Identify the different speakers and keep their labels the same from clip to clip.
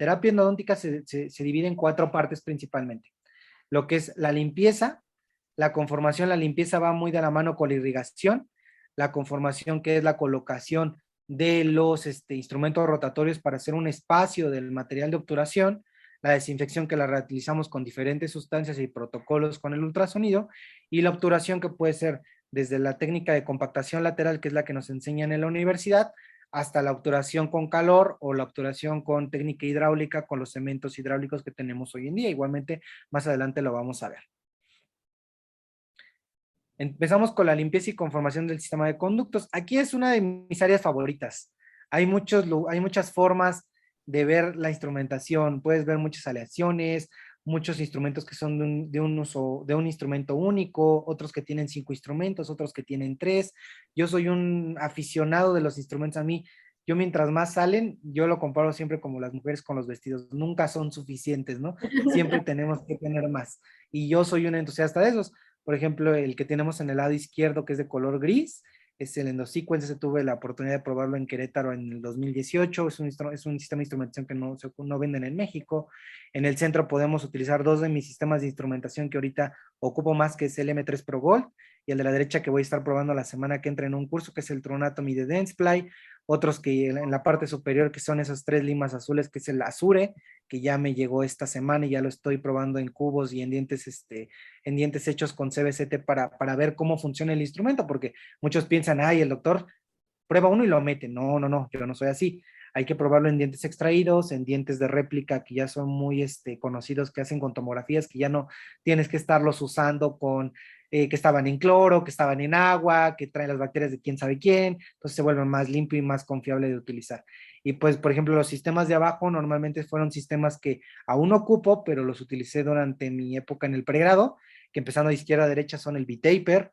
Speaker 1: terapia endodóntica se divide en 4 partes principalmente. Lo que es la limpieza, la conformación, la limpieza va muy de la mano con la irrigación, la conformación que es la colocación de los instrumentos rotatorios para hacer un espacio del material de obturación, la desinfección que la realizamos con diferentes sustancias y protocolos con el ultrasonido, y la obturación que puede ser desde la técnica de compactación lateral, que es la que nos enseñan en la universidad, hasta la obturación con calor o la obturación con técnica hidráulica con los cementos hidráulicos que tenemos hoy en día. Igualmente, más adelante lo vamos a ver. Empezamos con la limpieza y conformación del sistema de conductos. Aquí es una de mis áreas favoritas. Hay muchas formas de ver la instrumentación. Puedes ver muchas aleaciones, muchos instrumentos que son de un instrumento único, otros que tienen 5 instrumentos, otros que tienen 3. Yo soy un aficionado de los instrumentos. A mí, yo mientras más salen, yo lo comparo siempre como las mujeres con los vestidos. Nunca son suficientes, ¿no? Siempre tenemos que tener más. Y yo soy un entusiasta de esos. Por ejemplo, el que tenemos en el lado izquierdo, que es de color gris, es el EndoSequence. Ese tuve la oportunidad de probarlo en Querétaro en el 2018. Es un sistema de instrumentación que no venden en México. En el centro podemos utilizar 2 de mis sistemas de instrumentación que ahorita ocupo más, que es el M3 Pro Gold, y el de la derecha que voy a estar probando la semana que entra en un curso, que es el Tronatomy de Dentsply. Otros que en la parte superior, que son esas 3 limas azules, que es el Azure, que ya me llegó esta semana y ya lo estoy probando en cubos y en dientes hechos con CBCT para ver cómo funciona el instrumento, porque muchos piensan, ay, el doctor prueba uno y lo mete. No, no, no, yo no soy así. Hay que probarlo en dientes extraídos, en dientes de réplica que ya son muy conocidos, que hacen con tomografías, que ya no tienes que estarlos usando con que estaban en cloro, que estaban en agua, que traen las bacterias de quién sabe quién, entonces se vuelven más limpio y más confiable de utilizar. Y pues, por ejemplo, los sistemas de abajo normalmente fueron sistemas que aún ocupo, pero los utilicé durante mi época en el pregrado, que empezando de izquierda a derecha son el B-Taper,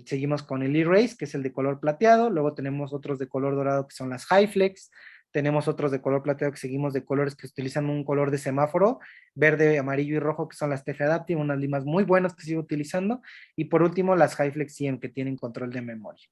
Speaker 1: seguimos con el E-Race, que es el de color plateado, luego tenemos otros de color dorado que son las Hi-Flex, tenemos otros de color plateado que seguimos de colores que utilizan un color de semáforo, verde, amarillo y rojo, que son las TF Adaptive, unas limas muy buenas que sigo utilizando, y por último las Hi-Flex 100 que tienen control de memoria.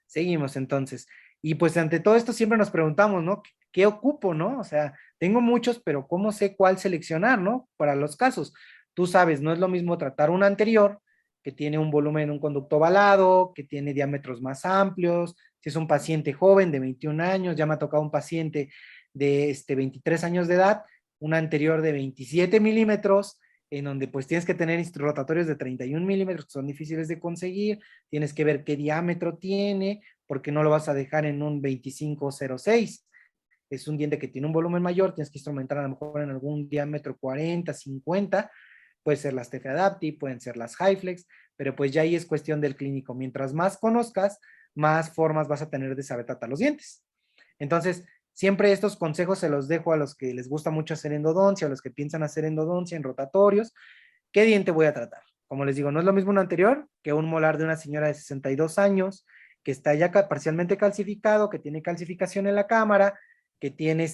Speaker 1: Seguimos entonces, y pues ante todo esto siempre nos preguntamos, ¿no? ¿Qué ocupo, no? O sea, tengo muchos, pero ¿cómo sé cuál seleccionar, no? Para los casos. Tú sabes, no es lo mismo tratar un anterior que tiene un volumen, un conducto ovalado, que tiene diámetros más amplios. Si es un paciente joven de 21 años, ya me ha tocado un paciente de 23 años de edad, un anterior de 27 milímetros, en donde pues tienes que tener rotatorios de 31 milímetros, que son difíciles de conseguir, tienes que ver qué diámetro tiene, porque no lo vas a dejar en un 2506. Es un diente que tiene un volumen mayor, tienes que instrumentar a lo mejor en algún diámetro 40, 50, puede ser las TF Adaptive, pueden ser las Hi-Flex, pero pues ya ahí es cuestión del clínico. Mientras más conozcas, más formas vas a tener de saber tratar los dientes. Entonces, siempre estos consejos se los dejo a los que les gusta mucho hacer endodoncia, a los que piensan hacer endodoncia en rotatorios. ¿Qué diente voy a tratar? Como les digo, no es lo mismo un anterior que un molar de una señora de 62 años, que está ya parcialmente calcificado, que tiene calcificación en la cámara, que tiene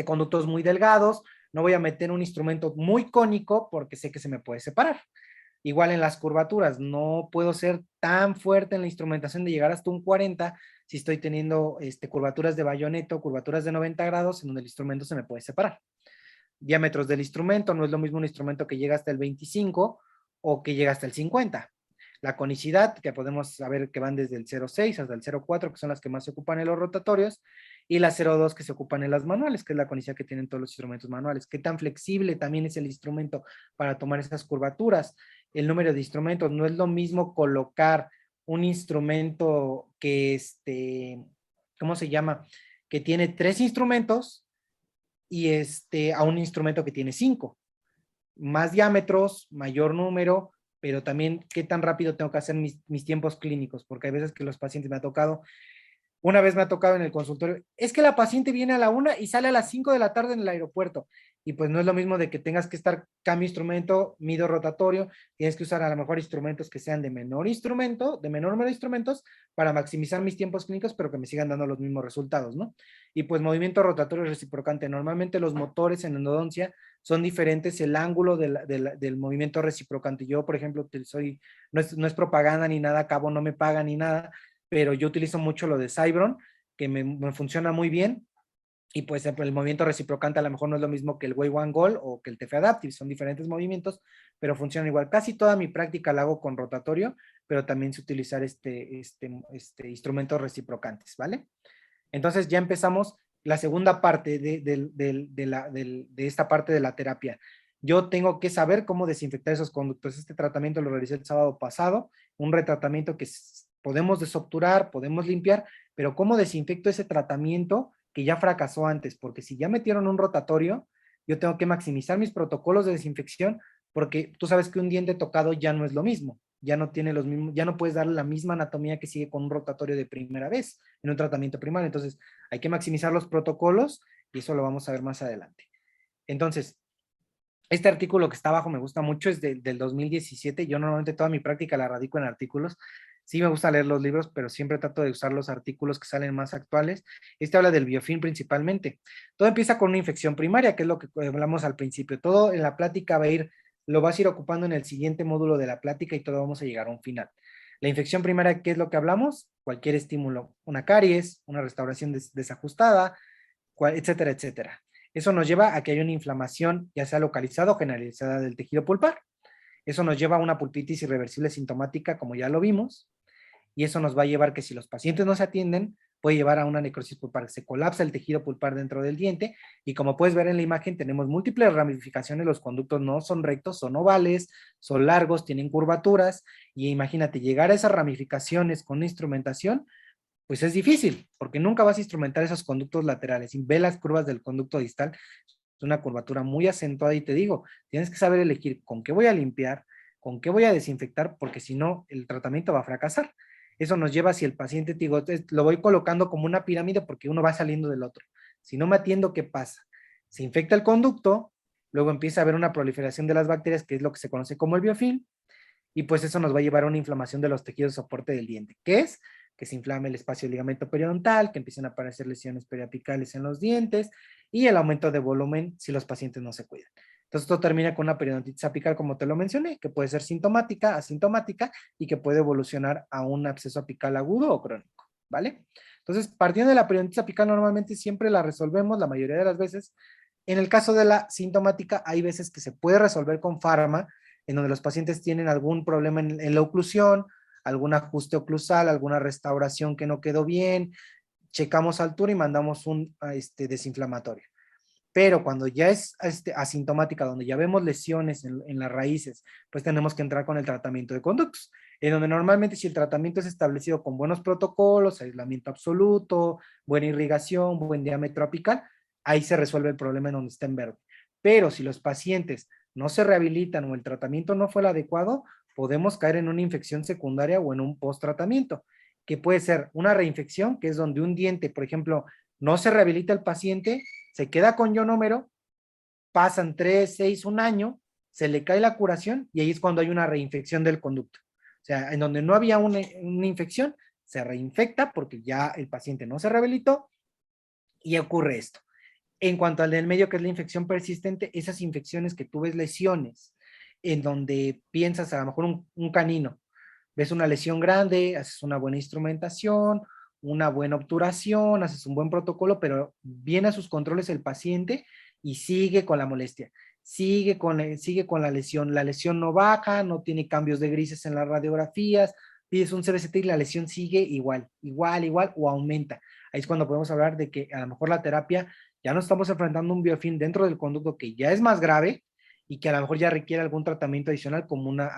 Speaker 1: conductos muy delgados. No voy a meter un instrumento muy cónico porque sé que se me puede separar. Igual en las curvaturas, no puedo ser tan fuerte en la instrumentación de llegar hasta un 40 si estoy teniendo curvaturas de bayoneto, curvaturas de 90 grados, en donde el instrumento se me puede separar. Diámetros del instrumento, no es lo mismo un instrumento que llega hasta el 25 o que llega hasta el 50. La conicidad, que podemos saber que van desde el 0,6 hasta el 0,4, que son las que más se ocupan en los rotatorios, y la 0,2 que se ocupan en las manuales, que es la conicidad que tienen todos los instrumentos manuales. Qué tan flexible también es el instrumento para tomar esas curvaturas. El número de instrumentos, no es lo mismo colocar un instrumento que ¿cómo se llama? Que tiene 3 instrumentos y a un instrumento que tiene 5. Más diámetros, mayor número, pero también qué tan rápido tengo que hacer mis tiempos clínicos, porque hay veces que los pacientes me ha tocado. Una vez me ha tocado en el consultorio, es que la paciente viene a la 1 y sale a las 5 de la tarde en el aeropuerto. Y pues no es lo mismo de que tengas que estar cambio instrumento, mido rotatorio, tienes que usar a lo mejor instrumentos que sean de menor número de instrumentos para maximizar mis tiempos clínicos, pero que me sigan dando los mismos resultados, ¿no? Y pues movimiento rotatorio reciprocante. Normalmente los motores en endodoncia son diferentes, el ángulo del movimiento reciprocante. Yo, por ejemplo, no es propaganda ni nada, Cabo no me paga ni nada, pero yo utilizo mucho lo de Cybron, que me funciona muy bien. Y pues el movimiento reciprocante a lo mejor no es lo mismo que el Way One Goal o que el TF Adaptive, son diferentes movimientos, pero funcionan igual. Casi toda mi práctica la hago con rotatorio, pero también sé utilizar instrumentos reciprocantes, ¿vale? Entonces ya empezamos la segunda parte de esta parte de la terapia. Yo tengo que saber cómo desinfectar esos conductos. Este tratamiento lo realicé el sábado pasado, un retratamiento que podemos desobturar, podemos limpiar, pero cómo desinfecto ese tratamiento que ya fracasó antes, porque si ya metieron un rotatorio, yo tengo que maximizar mis protocolos de desinfección, porque tú sabes que un diente tocado ya no es lo mismo, ya no tiene los mismos, ya no puedes darle la misma anatomía que sigue con un rotatorio de primera vez en un tratamiento primario. Entonces, hay que maximizar los protocolos y eso lo vamos a ver más adelante. Entonces, este artículo que está abajo me gusta mucho, es del 2017. Yo normalmente toda mi práctica la radico en artículos. Sí me gusta leer los libros, pero siempre trato de usar los artículos que salen más actuales. Este habla del biofilm principalmente. Todo empieza con una infección primaria, que es lo que hablamos al principio. Todo en la plática lo vas a ir ocupando en el siguiente módulo de la plática y todo vamos a llegar a un final. La infección primaria, ¿qué es lo que hablamos? Cualquier estímulo, una caries, una restauración desajustada, etcétera, etcétera. Eso nos lleva a que haya una inflamación, ya sea localizada o generalizada del tejido pulpar. Eso nos lleva a una pulpitis irreversible sintomática, como ya lo vimos, y eso nos va a llevar que si los pacientes no se atienden, puede llevar a una necrosis pulpar. Se colapsa el tejido pulpar dentro del diente y como puedes ver en la imagen, tenemos múltiples ramificaciones. Los conductos no son rectos, son ovales, son largos, tienen curvaturas, y imagínate llegar a esas ramificaciones con una instrumentación, pues es difícil, porque nunca vas a instrumentar esos conductos laterales. Y ve las curvas del conducto distal, es una curvatura muy acentuada y te digo, tienes que saber elegir con qué voy a limpiar, con qué voy a desinfectar, porque si no, el tratamiento va a fracasar. Eso nos lleva, si el paciente, te digo, lo voy colocando como una pirámide porque uno va saliendo del otro. Si no me atiendo, ¿qué pasa? Se infecta el conducto, luego empieza a haber una proliferación de las bacterias, que es lo que se conoce como el biofilm, y pues eso nos va a llevar a una inflamación de los tejidos de soporte del diente. ¿Qué es? Que se inflame el espacio del ligamento periodontal, que empiecen a aparecer lesiones periapicales en los dientes y el aumento de volumen si los pacientes no se cuidan. Entonces esto termina con una periodontitis apical, como te lo mencioné, que puede ser sintomática, asintomática y que puede evolucionar a un absceso apical agudo o crónico, ¿vale? Entonces, partiendo de la periodontitis apical, normalmente siempre la resolvemos la mayoría de las veces. En el caso de la sintomática, hay veces que se puede resolver con fármaco, en donde los pacientes tienen algún problema en la oclusión, algún ajuste oclusal, alguna restauración que no quedó bien, checamos altura y mandamos un desinflamatorio. Pero cuando ya es asintomática, donde ya vemos lesiones en las raíces, pues tenemos que entrar con el tratamiento de conductos, en donde normalmente si el tratamiento es establecido con buenos protocolos, aislamiento absoluto, buena irrigación, buen diámetro apical, ahí se resuelve el problema en donde está en verde. Pero si los pacientes no se rehabilitan o el tratamiento no fue el adecuado, podemos caer en una infección secundaria o en un post-tratamiento, que puede ser una reinfección, que es donde un diente, por ejemplo, no se rehabilita el paciente, se queda con ionómero, pasan 3, 6, un año, se le cae la curación y ahí es cuando hay una reinfección del conducto. O sea, en donde no había una infección, se reinfecta porque ya el paciente no se rehabilitó y ocurre esto. En cuanto al del medio, que es la infección persistente, esas infecciones que tú ves lesiones, en donde piensas a lo mejor un canino, ves una lesión grande, haces una buena instrumentación, una buena obturación, haces un buen protocolo, pero viene a sus controles el paciente y sigue con la molestia, sigue con la lesión no baja, no tiene cambios de grises en las radiografías, pides un CBCT y la lesión sigue igual, igual, igual o aumenta. Ahí es cuando podemos hablar de que a lo mejor la terapia ya no estamos enfrentando un biofilm dentro del conducto que ya es más grave y que a lo mejor ya requiere algún tratamiento adicional como una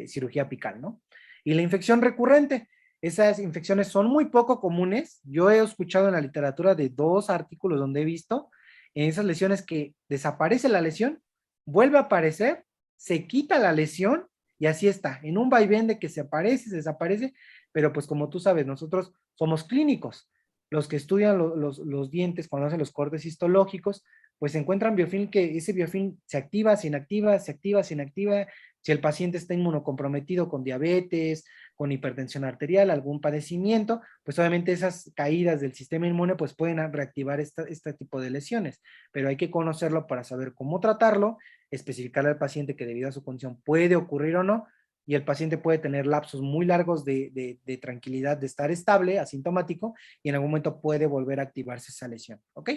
Speaker 1: cirugía apical, ¿no? Y la infección recurrente, esas infecciones son muy poco comunes. Yo he escuchado en la literatura de 2 artículos donde he visto en esas lesiones que desaparece la lesión, vuelve a aparecer, se quita la lesión y así está, en un vaivén de que se aparece, se desaparece, pero pues como tú sabes, nosotros somos clínicos. Los que estudian los dientes cuando hacen los cortes histológicos, pues encuentran biofilm, que ese biofilm se activa, se inactiva, se activa, se inactiva. Si el paciente está inmunocomprometido con diabetes, con hipertensión arterial, algún padecimiento, pues obviamente esas caídas del sistema inmune pues pueden reactivar este tipo de lesiones, pero hay que conocerlo para saber cómo tratarlo, especificarle al paciente que debido a su condición puede ocurrir o no, y el paciente puede tener lapsos muy largos de tranquilidad, de estar estable, asintomático, y en algún momento puede volver a activarse esa lesión, ¿ok?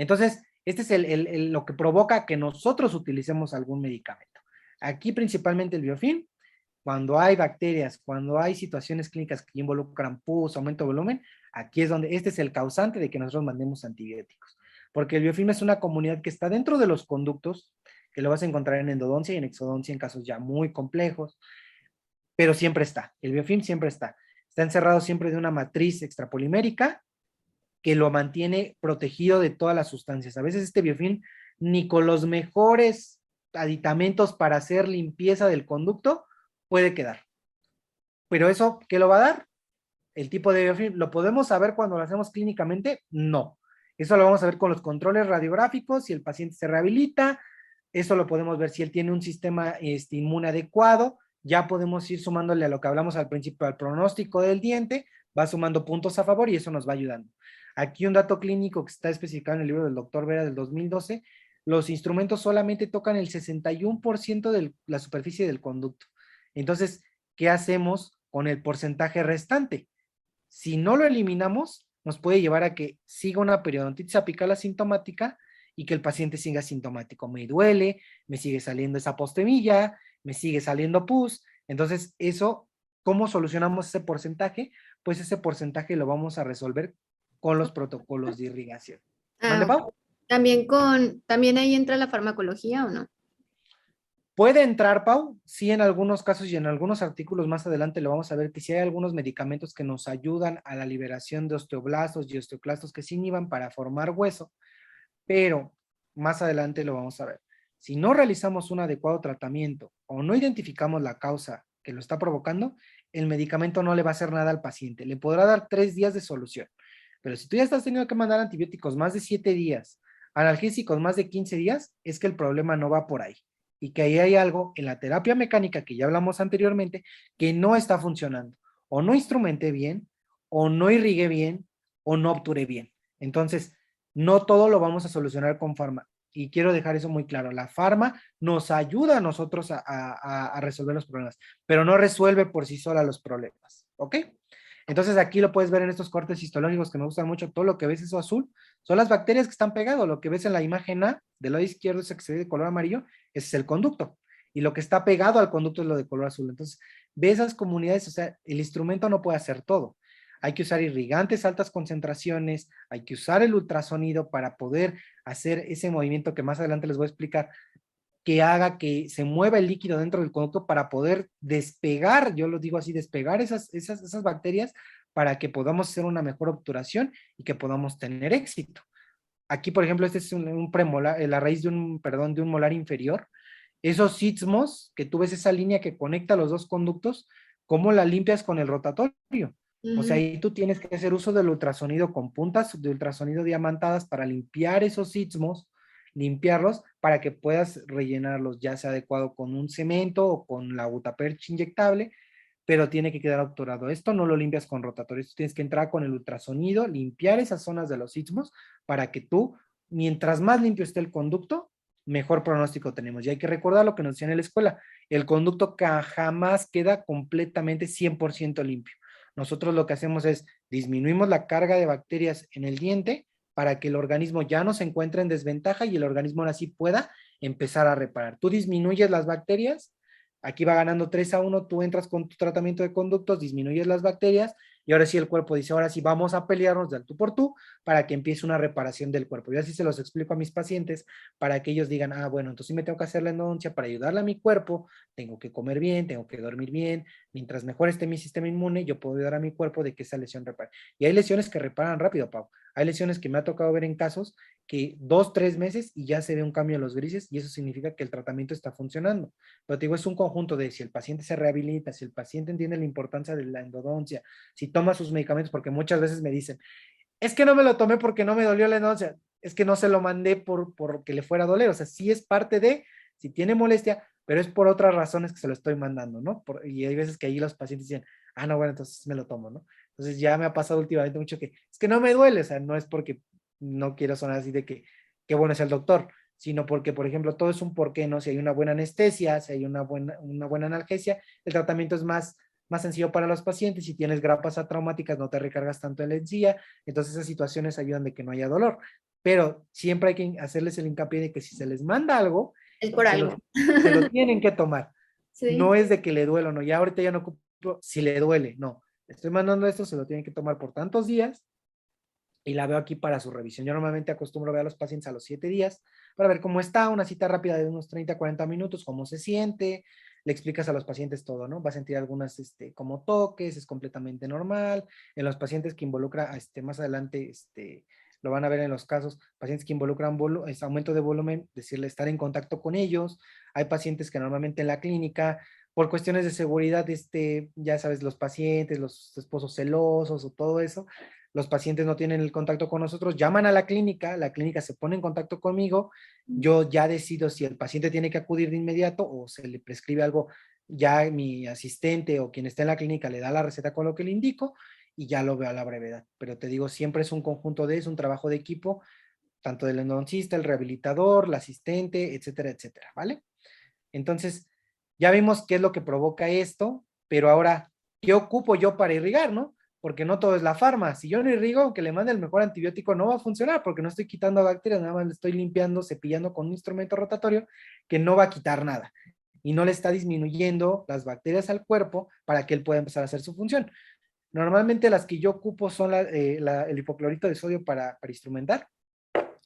Speaker 1: Entonces, este es lo que provoca que nosotros utilicemos algún medicamento. Aquí principalmente el biofilm, cuando hay bacterias, cuando hay situaciones clínicas que involucran pus, aumento de volumen, aquí es donde este es el causante de que nosotros mandemos antibióticos. Porque el biofilm es una comunidad que está dentro de los conductos, que lo vas a encontrar en endodoncia y en exodoncia en casos ya muy complejos, pero siempre está, el biofilm siempre está. Está encerrado siempre de una matriz extrapolimérica que lo mantiene protegido de todas las sustancias. A veces este biofilm ni con los mejores aditamentos para hacer limpieza del conducto puede quedar. Pero eso, ¿qué lo va a dar? El tipo de biofilm, ¿lo podemos saber cuando lo hacemos clínicamente? No. Eso lo vamos a ver con los controles radiográficos, si el paciente se rehabilita, eso lo podemos ver si él tiene un sistema inmune adecuado, ya podemos ir sumándole a lo que hablamos al principio, al pronóstico del diente, va sumando puntos a favor y eso nos va ayudando. Aquí un dato clínico que está especificado en el libro del doctor Vera del 2012, los instrumentos solamente tocan el 61% de la superficie del conducto. Entonces, ¿qué hacemos con el porcentaje restante? Si no lo eliminamos, nos puede llevar a que siga una periodontitis apical asintomática y que el paciente siga asintomático. Me duele, me sigue saliendo esa postemilla, me sigue saliendo pus. Entonces, eso, ¿cómo solucionamos ese porcentaje? Pues ese porcentaje lo vamos a resolver con los protocolos de irrigación. ¿Mande,
Speaker 2: Ah, ok.
Speaker 1: Pau?
Speaker 2: También ahí entra la farmacología o no.
Speaker 1: Puede entrar, Pau, sí, en algunos casos y en algunos artículos más adelante lo vamos a ver que sí hay algunos medicamentos que nos ayudan a la liberación de osteoblastos y osteoclastos que se inhiban para formar hueso, pero más adelante lo vamos a ver. Si no realizamos un adecuado tratamiento o no identificamos la causa que lo está provocando, el medicamento no le va a hacer nada al paciente. Le podrá dar 3 días de solución, pero si tú ya estás teniendo que mandar antibióticos más de 7 días, analgésicos más de 15 días, es que el problema no va por ahí y que ahí hay algo en la terapia mecánica que ya hablamos anteriormente que no está funcionando. O no instrumenté bien, o no irrigué bien, o no obturé bien. Entonces, no todo lo vamos a solucionar con farma. Y quiero dejar eso muy claro. La farma nos ayuda a nosotros a resolver los problemas, pero no resuelve por sí sola los problemas. ¿Ok? Entonces aquí lo puedes ver en estos cortes histológicos que me gustan mucho. Todo lo que ves eso azul son las bacterias que están pegadas. Lo que ves en la imagen A del lado izquierdo, ese que se ve de color amarillo, ese es el conducto. Y lo que está pegado al conducto es lo de color azul. Entonces, ve esas comunidades, o sea, el instrumento no puede hacer todo. Hay que usar irrigantes altas concentraciones, hay que usar el ultrasonido para poder hacer ese movimiento que más adelante les voy a explicar, que haga que se mueva el líquido dentro del conducto para poder despegar, yo lo digo así, despegar esas bacterias para que podamos hacer una mejor obturación y que podamos tener éxito. Aquí, por ejemplo, este es un premolar, la raíz de perdón, de un molar inferior. Esos istmos, que tú ves esa línea que conecta los dos conductos, ¿cómo la limpias con el rotatorio? O sea,
Speaker 2: Ujú.
Speaker 1: ahí tú tienes que hacer uso del ultrasonido con puntas de ultrasonido diamantadas para limpiar esos istmos, limpiarlos para que puedas rellenarlos, ya sea adecuado con un cemento o con la Gutaperch inyectable, pero tiene que quedar obturado. Esto no lo limpias con rotatorio, esto tienes que entrar con el ultrasonido, limpiar esas zonas de los istmos para que tú, mientras más limpio esté el conducto, mejor pronóstico tenemos. Y hay que recordar lo que nos decían en la escuela, el conducto jamás queda completamente 100% limpio. Nosotros lo que hacemos es disminuimos la carga de bacterias en el diente para que el organismo ya no se encuentre en desventaja y el organismo ahora sí pueda empezar a reparar. Tú disminuyes las bacterias, aquí va ganando 3-1, tú entras con tu tratamiento de conductos, disminuyes las bacterias y ahora sí el cuerpo dice, ahora sí vamos a pelearnos del tú por tú para que empiece una reparación del cuerpo. Yo así se los explico a mis pacientes para que ellos digan, ah, bueno, entonces sí me tengo que hacer la endodoncia para ayudarle a mi cuerpo, tengo que comer bien, tengo que dormir bien, mientras mejor esté mi sistema inmune, yo puedo ayudar a mi cuerpo de que esa lesión repare. Y hay lesiones que reparan rápido, Pau. Hay lesiones que me ha tocado ver en casos que 2-3 meses y ya se ve un cambio en los grises y eso significa que el tratamiento está funcionando. Pero te digo, es un conjunto de si el paciente se rehabilita, si el paciente entiende la importancia de la endodoncia, si toma sus medicamentos, porque muchas veces me dicen, es que no me lo tomé porque no me dolió la endodoncia, es que no se lo mandé porque le fuera a doler, o sea, sí es parte de, si tiene molestia, pero es por otras razones que se lo estoy mandando, ¿no? Y hay veces que ahí los pacientes dicen, ah, no, bueno, entonces me lo tomo, ¿no? Entonces ya me ha pasado últimamente mucho que es que no me duele, o sea, no es porque no quiero sonar así de que qué bueno es el doctor, sino porque, por ejemplo, todo es un porqué, ¿no? Si hay una buena anestesia, si hay una buena analgesia, el tratamiento es más sencillo para los pacientes. Si tienes grapas atraumáticas, no te recargas tanto en la encía. Entonces esas situaciones ayudan de que no haya dolor. Pero siempre hay que hacerles el hincapié de que si se les manda algo,
Speaker 2: Es por algo.
Speaker 1: se lo tienen que tomar. No
Speaker 2: Sí.
Speaker 1: es de que le duele o no. Ya ahorita ya no ocupo si le duele. No. Estoy mandando esto, se lo tienen que tomar por tantos días y la veo aquí para su revisión. Yo normalmente acostumbro a ver a los pacientes a los 7 días para ver cómo está, una cita rápida de unos 30 a 40 minutos, cómo se siente, le explicas a los pacientes todo, ¿no? Va a sentir algunas como toques, es completamente normal. En los pacientes que involucra, más adelante, lo van a ver en los casos, pacientes que involucran aumento de volumen, decirle estar en contacto con ellos. Hay pacientes que normalmente en la clínica, por cuestiones de seguridad, ya sabes, los pacientes, los esposos celosos o todo eso, los pacientes no tienen el contacto con nosotros, llaman a la clínica se pone en contacto conmigo, yo ya decido si el paciente tiene que acudir de inmediato o se le prescribe algo, ya mi asistente o quien está en la clínica le da la receta con lo que le indico y ya lo veo a la brevedad. Pero te digo, siempre es un conjunto es un trabajo de equipo, tanto del endodoncista, el rehabilitador, la asistente, etcétera, etcétera, ¿vale? Entonces, ya vimos qué es lo que provoca esto, pero ahora, ¿qué ocupo yo para irrigar, no? Porque no todo es la farma. Si yo no irrigo, aunque le mande el mejor antibiótico, no va a funcionar porque no estoy quitando bacterias, nada más le estoy limpiando, cepillando con un instrumento rotatorio que no va a quitar nada y no le está disminuyendo las bacterias al cuerpo para que él pueda empezar a hacer su función. Normalmente las que yo ocupo son el hipoclorito de sodio para instrumentar,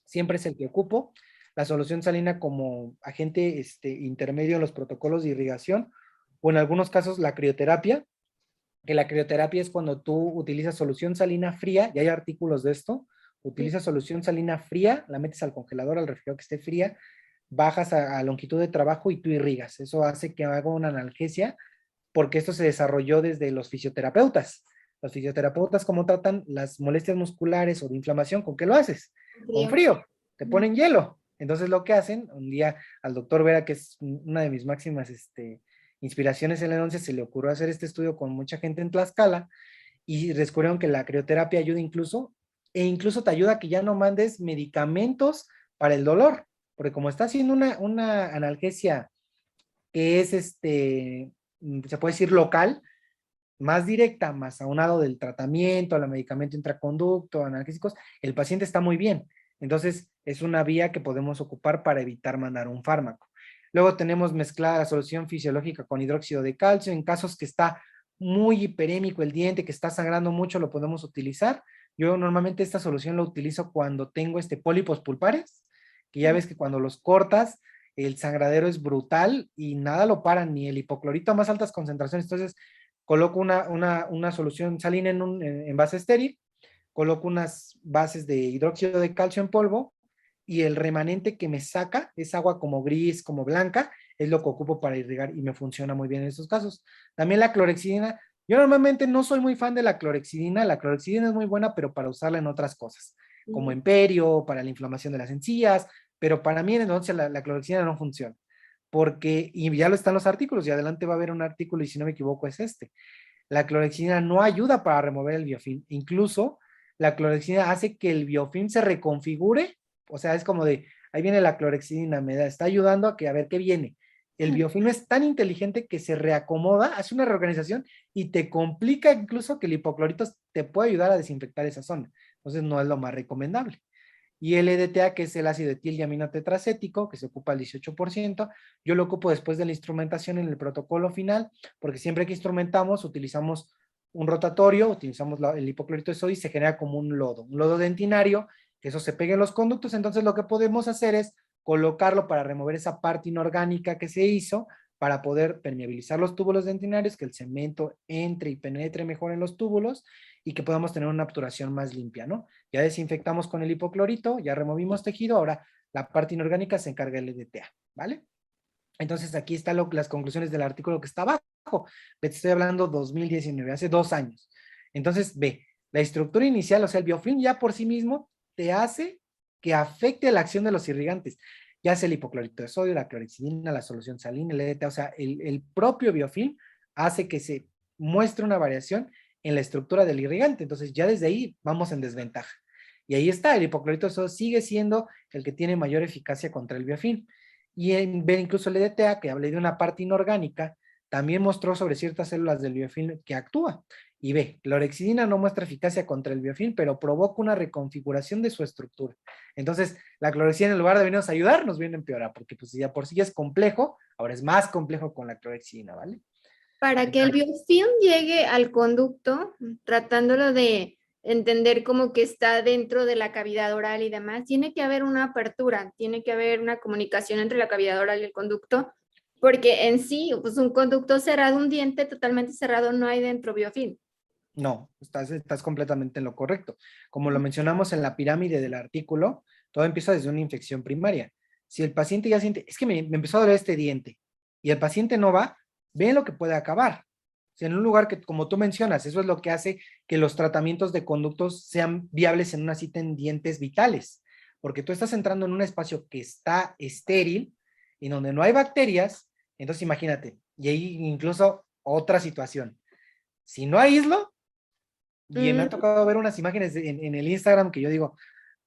Speaker 1: siempre es el que ocupo. La solución salina como agente intermedio en los protocolos de irrigación, o en algunos casos la crioterapia, que la crioterapia es cuando tú utilizas solución salina fría, y hay artículos de esto, utilizas solución salina fría, la metes al congelador, al refrigerador que esté fría, bajas a longitud de trabajo y tú irrigas. Eso hace que haga una analgesia, porque esto se desarrolló desde los fisioterapeutas. Los fisioterapeutas, ¿cómo tratan las molestias musculares o de inflamación? ¿Con qué lo haces? Con
Speaker 2: Frío.
Speaker 1: frío, te ponen hielo. Entonces lo que hacen, un día al doctor Vera, que es una de mis máximas inspiraciones en la entonces, se le ocurrió hacer este estudio con mucha gente en Tlaxcala y descubrieron que la crioterapia ayuda incluso, e incluso te ayuda a que ya no mandes medicamentos para el dolor, porque como está haciendo una analgesia que es se puede decir local, más directa, más aunado del tratamiento, al medicamento intraconducto, analgésicos, el paciente está muy bien. Entonces, es una vía que podemos ocupar para evitar mandar un fármaco. Luego tenemos mezclada la solución fisiológica con hidróxido de calcio. En casos que está muy hiperémico el diente, que está sangrando mucho, lo podemos utilizar. Yo normalmente esta solución la utilizo cuando tengo pólipos pulpares, que ya ves que cuando los cortas, el sangradero es brutal y nada lo paran, ni el hipoclorito a más altas concentraciones. Entonces, coloco una solución salina en un envase estéril, coloco unas bases de hidróxido de calcio en polvo y el remanente que me saca es agua como gris, como blanca, es lo que ocupo para irrigar y me funciona muy bien en estos casos. También la clorexidina, yo normalmente no soy muy fan de la clorexidina es muy buena, pero para usarla en otras cosas, como en perio, para la inflamación de las encías, pero para mí entonces la clorexidina no funciona porque, y ya lo están los artículos, y adelante va a haber un artículo, y si no me equivoco es la clorexidina no ayuda para remover el biofilm, incluso la clorexidina hace que el biofilm se reconfigure, o sea, es como de, ahí viene la clorexidina, está ayudando a que, a ver qué viene. El biofilm es tan inteligente que se reacomoda, hace una reorganización y te complica incluso que el hipoclorito te puede ayudar a desinfectar esa zona. Entonces no es lo más recomendable. Y el EDTA, que es el ácido etil tetracético, que se ocupa el 18%, yo lo ocupo después de la instrumentación en el protocolo final, porque siempre que instrumentamos utilizamos un rotatorio, utilizamos el hipoclorito de sodio y se genera como un lodo dentinario, que eso se pega en los conductos. Entonces lo que podemos hacer es colocarlo para remover esa parte inorgánica que se hizo, para poder permeabilizar los túbulos dentinarios, que el cemento entre y penetre mejor en los túbulos y que podamos tener una obturación más limpia, ¿no? Ya desinfectamos con el hipoclorito, ya removimos tejido, ahora la parte inorgánica se encarga el EDTA, ¿vale? Entonces aquí están las conclusiones del artículo que está abajo. Te estoy hablando 2019, hace 2 años. Entonces, ve, la estructura inicial, o sea, el biofilm ya por sí mismo te hace que afecte la acción de los irrigantes. Ya sea el hipoclorito de sodio, la clorexidina, la solución salina, el EDTA, o sea, el propio biofilm hace que se muestre una variación en la estructura del irrigante. Entonces, ya desde ahí vamos en desventaja. Y ahí está, el hipoclorito de sodio sigue siendo el que tiene mayor eficacia contra el biofilm. Y en ver incluso el EDTA, que hablé de una parte inorgánica, también mostró sobre ciertas células del biofilm que actúa. Y ve, la orexidina no muestra eficacia contra el biofilm, pero provoca una reconfiguración de su estructura. Entonces, la clorexidina en lugar de venirnos a ayudar, nos viene a empeorar, porque pues si ya por sí ya es complejo, ahora es más complejo con la clorexidina, ¿vale?
Speaker 2: Para que el biofilm llegue al conducto, tratándolo de entender como que está dentro de la cavidad oral y demás, tiene que haber una apertura, tiene que haber una comunicación entre la cavidad oral y el conducto, porque en sí, pues un conducto cerrado, un diente totalmente cerrado, no hay dentro biofilm.
Speaker 1: No, estás completamente en lo correcto. Como lo mencionamos en la pirámide del artículo, todo empieza desde una infección primaria. Si el paciente ya siente, es que me empezó a doler este diente, y el paciente no va, ve lo que puede acabar. O sea, en un lugar que, como tú mencionas, eso es lo que hace que los tratamientos de conductos sean viables en una cita en dientes vitales, porque tú estás entrando en un espacio que está estéril, y donde no hay bacterias. Entonces imagínate, y ahí incluso otra situación. Si no aíslo, y me ha
Speaker 2: Mm,
Speaker 1: tocado ver unas imágenes en el Instagram que yo digo,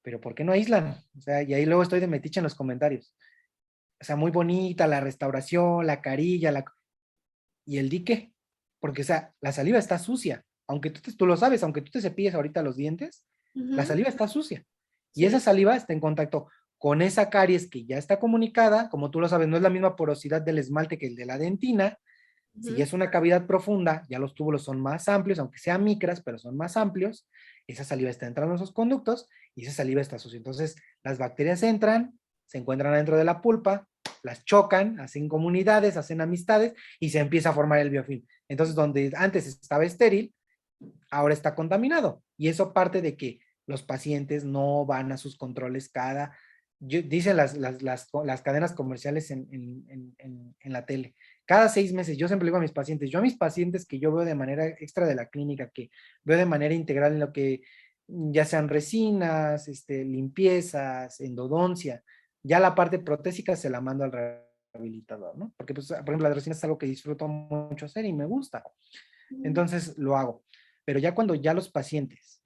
Speaker 1: pero ¿por qué no aíslan? O sea, y ahí luego estoy de metiche en los comentarios. O sea, muy bonita la restauración, la carilla, y el dique, porque o sea, la saliva está sucia. Aunque tú lo sabes, aunque tú te cepilles ahorita los dientes, la
Speaker 2: ujú,
Speaker 1: saliva está sucia. Y esa
Speaker 2: sí.
Speaker 1: saliva está en contacto con esa caries que ya está comunicada, como tú lo sabes, no es la misma porosidad del esmalte que el de la dentina. Si ya
Speaker 2: Ujú.
Speaker 1: es una cavidad profunda, ya los túbulos son más amplios, aunque sean micras, pero son más amplios. Esa saliva está entrando en esos conductos y esa saliva está sucia. Entonces, las bacterias entran, se encuentran adentro de la pulpa, las chocan, hacen comunidades, hacen amistades y se empieza a formar el biofilm. Entonces, donde antes estaba estéril, ahora está contaminado. Y eso parte de que los pacientes no van a sus controles dicen las cadenas comerciales en la tele, cada 6 meses. Yo siempre digo a mis pacientes, yo a mis pacientes que yo veo de manera extra de la clínica, que veo de manera integral en lo que ya sean resinas, limpiezas, endodoncia, ya la parte protésica se la mando al rehabilitador, ¿no? Porque, pues, por ejemplo, las resinas es algo que disfruto mucho hacer y me gusta. Entonces lo hago. Pero ya cuando ya los pacientes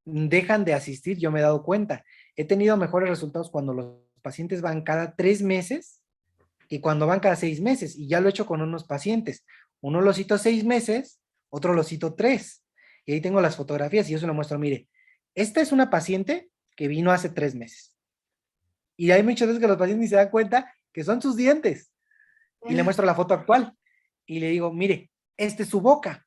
Speaker 1: dejan de asistir, yo me he dado cuenta. He tenido mejores resultados cuando los pacientes van cada 3 meses que cuando van cada 6 meses. Y ya lo he hecho con unos pacientes. Uno lo cito 6 meses, otro lo cito 3. Y ahí tengo las fotografías y yo se lo muestro. Mire, esta es una paciente que vino hace 3 meses. Y hay muchas veces que los pacientes ni se dan cuenta que son sus dientes. Y le muestro la foto actual. Y le digo, mire, esta es su boca.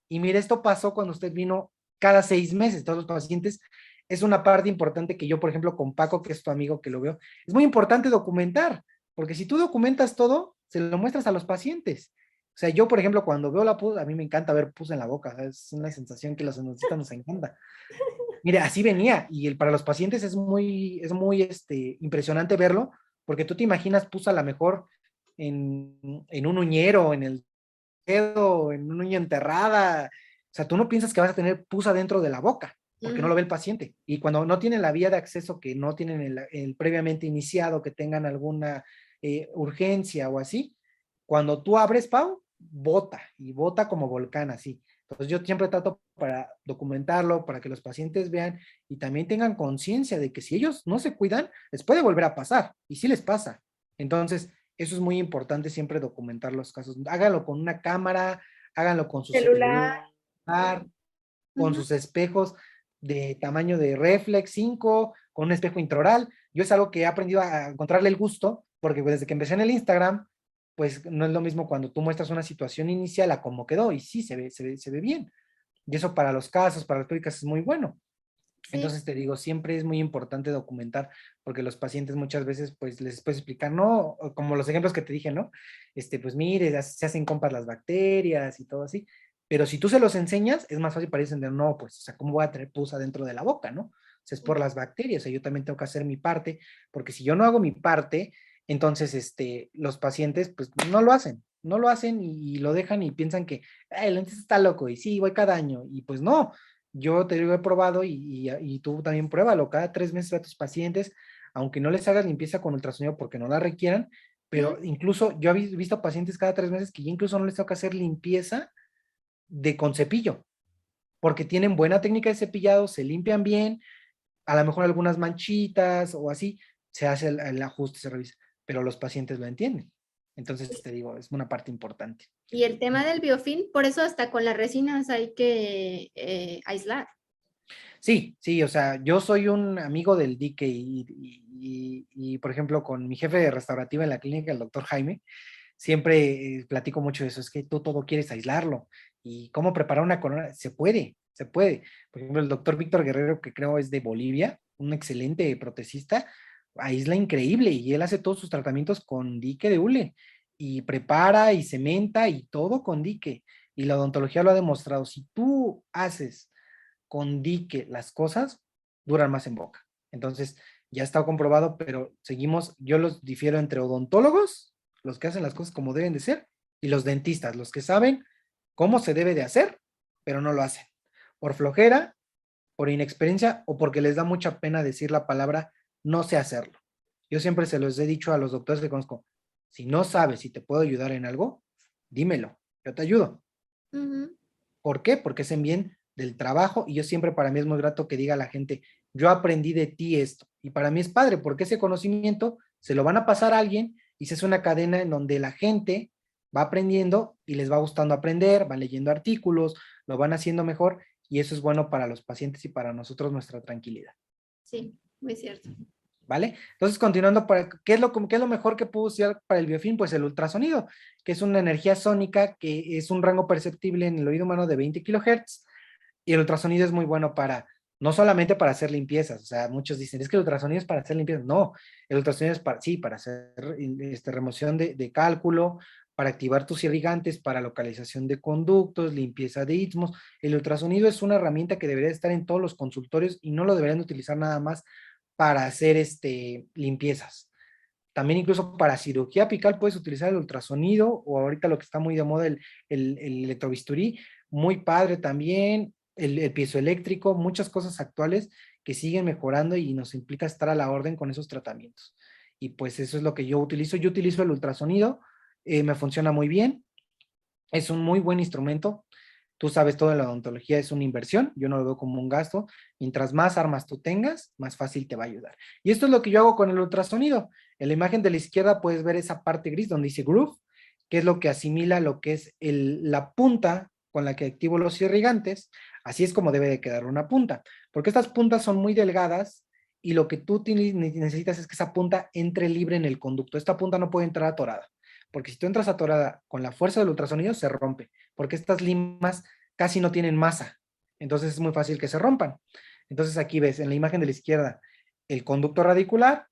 Speaker 1: Y mire, esto pasó cuando usted vino cada 6 meses. Todos los pacientes, es una parte importante que yo, por ejemplo, con Paco, que es tu amigo que lo veo, es muy importante documentar, porque si tú documentas todo, se lo muestras a los pacientes. O sea, yo, por ejemplo, cuando veo la pus, a mí me encanta ver pus en la boca, ¿sabes? Es una sensación que los endosistas nos encanta. Mire, así venía, y para los pacientes es muy impresionante verlo, porque tú te imaginas pus a lo mejor en un uñero, en el dedo, en una uña enterrada. O sea, tú no piensas que vas a tener pus adentro de la boca, porque no
Speaker 2: Ujú.
Speaker 1: lo ve el paciente. Y cuando no tienen la vía de acceso, que no tienen el previamente iniciado, que tengan alguna urgencia o así, cuando tú abres, Pau, bota, y bota como volcán, así. Entonces yo siempre trato para documentarlo, para que los pacientes vean y también tengan conciencia de que si ellos no se cuidan, les puede volver a pasar, y sí les pasa. Entonces, eso es muy importante siempre documentar los casos. Háganlo con una cámara, háganlo con su
Speaker 2: Celular.
Speaker 1: celular, con
Speaker 2: Ujú.
Speaker 1: sus espejos de tamaño de reflex 5, con un espejo intraoral. Yo es algo que he aprendido a encontrarle el gusto, porque desde que empecé en el Instagram, pues no es lo mismo cuando tú muestras una situación inicial a cómo quedó, y sí, se ve bien. Y eso para los casos, para las clínicas es muy bueno.
Speaker 2: Sí.
Speaker 1: Entonces te digo, siempre es muy importante documentar, porque los pacientes muchas veces pues les puedes explicar, no, como los ejemplos que te dije, ¿no? Pues mire, se hacen compas las bacterias y todo así, pero si tú se los enseñas, es más fácil para ellos entender, no, pues, o sea, ¿cómo voy a tener pus dentro de la boca, no? O sea, es por las bacterias, o sea, yo también tengo que hacer mi parte, porque si yo no hago mi parte, entonces, los pacientes, pues, no lo hacen y lo dejan y piensan que, el dentista está loco, y sí, voy cada año, y pues no, yo te digo, he probado y tú también pruébalo. Cada 3 meses a tus pacientes, aunque no les hagas limpieza con ultrasonido porque no la requieran,
Speaker 2: Ujú.
Speaker 1: pero incluso yo he visto pacientes cada 3 meses que ya incluso no les toca hacer limpieza con cepillo, porque tienen buena técnica de cepillado, se limpian bien, a lo mejor algunas manchitas o así, se hace el ajuste, se revisa, pero los pacientes lo entienden. Entonces, te digo, es una parte importante.
Speaker 2: Y el tema del biofilm, por eso hasta con las resinas hay que aislar.
Speaker 1: Sí, sí, o sea, yo soy un amigo del dique y, por ejemplo, con mi jefe de restaurativa en la clínica, el doctor Jaime, siempre platico mucho de eso, es que tú todo quieres aislarlo. ¿Y cómo preparar una corona? Se puede, se puede. Por ejemplo, el doctor Víctor Guerrero, que creo es de Bolivia, un excelente protecista, aísla increíble y él hace todos sus tratamientos con dique de hule y prepara y cementa y todo con dique. Y la odontología lo ha demostrado. Si tú haces con dique las cosas, duran más en boca. Entonces, ya está comprobado, pero seguimos, yo los difiero entre odontólogos, los que hacen las cosas como deben de ser, y los dentistas, los que saben cómo se debe de hacer, pero no lo hacen. Por flojera, por inexperiencia o porque les da mucha pena decir la palabra no sé hacerlo. Yo siempre se los he dicho a los doctores que conozco, si no sabes si te puedo ayudar en algo, dímelo, yo te ayudo.
Speaker 2: Ujú.
Speaker 1: ¿Por qué? Porque es en bien del trabajo y yo siempre para mí es muy grato que diga a la gente, yo aprendí de ti esto. Y para mí es padre porque ese conocimiento se lo van a pasar a alguien y se hace una cadena en donde la gente va aprendiendo y les va gustando aprender, van leyendo artículos, lo van haciendo mejor y eso es bueno para los pacientes y para nosotros nuestra tranquilidad.
Speaker 2: Sí, muy cierto.
Speaker 1: ¿Vale? Entonces, continuando, qué es lo mejor que puedo usar para el biofilm? Pues el ultrasonido, que es una energía sónica que es un rango perceptible en el oído humano de 20 kilohertz y el ultrasonido es muy bueno para, no solamente para hacer limpiezas, o sea, muchos dicen, es que el ultrasonido es para hacer limpiezas. No, el ultrasonido es para, sí, para hacer remoción de cálculo, para activar tus irrigantes, para localización de conductos, limpieza de istmos. El ultrasonido es una herramienta que debería estar en todos los consultorios y no lo deberían utilizar nada más para hacer limpiezas. También incluso para cirugía apical puedes utilizar el ultrasonido o ahorita lo que está muy de moda el electrobisturí, muy padre también, el piezoeléctrico, muchas cosas actuales que siguen mejorando y nos implica estar a la orden con esos tratamientos. Y pues eso es lo que yo utilizo. Yo utilizo el ultrasonido, me funciona muy bien, es un muy buen instrumento. Tú sabes, todo en la odontología es una inversión, yo no lo veo como un gasto. Mientras más armas tú tengas, más fácil te va a ayudar. Y esto es lo que yo hago con el ultrasonido. En la imagen de la izquierda puedes ver esa parte gris donde dice groove, que es lo que asimila lo que es la punta con la que activo los irrigantes. Así es como debe de quedar una punta, porque estas puntas son muy delgadas y lo que tú necesitas es que esa punta entre libre en el conducto. Esta punta no puede entrar atorada, porque si tú entras atorada con la fuerza del ultrasonido, se rompe, porque estas limas casi no tienen masa, entonces es muy fácil que se rompan. Entonces aquí ves en la imagen de la izquierda el conducto radicular,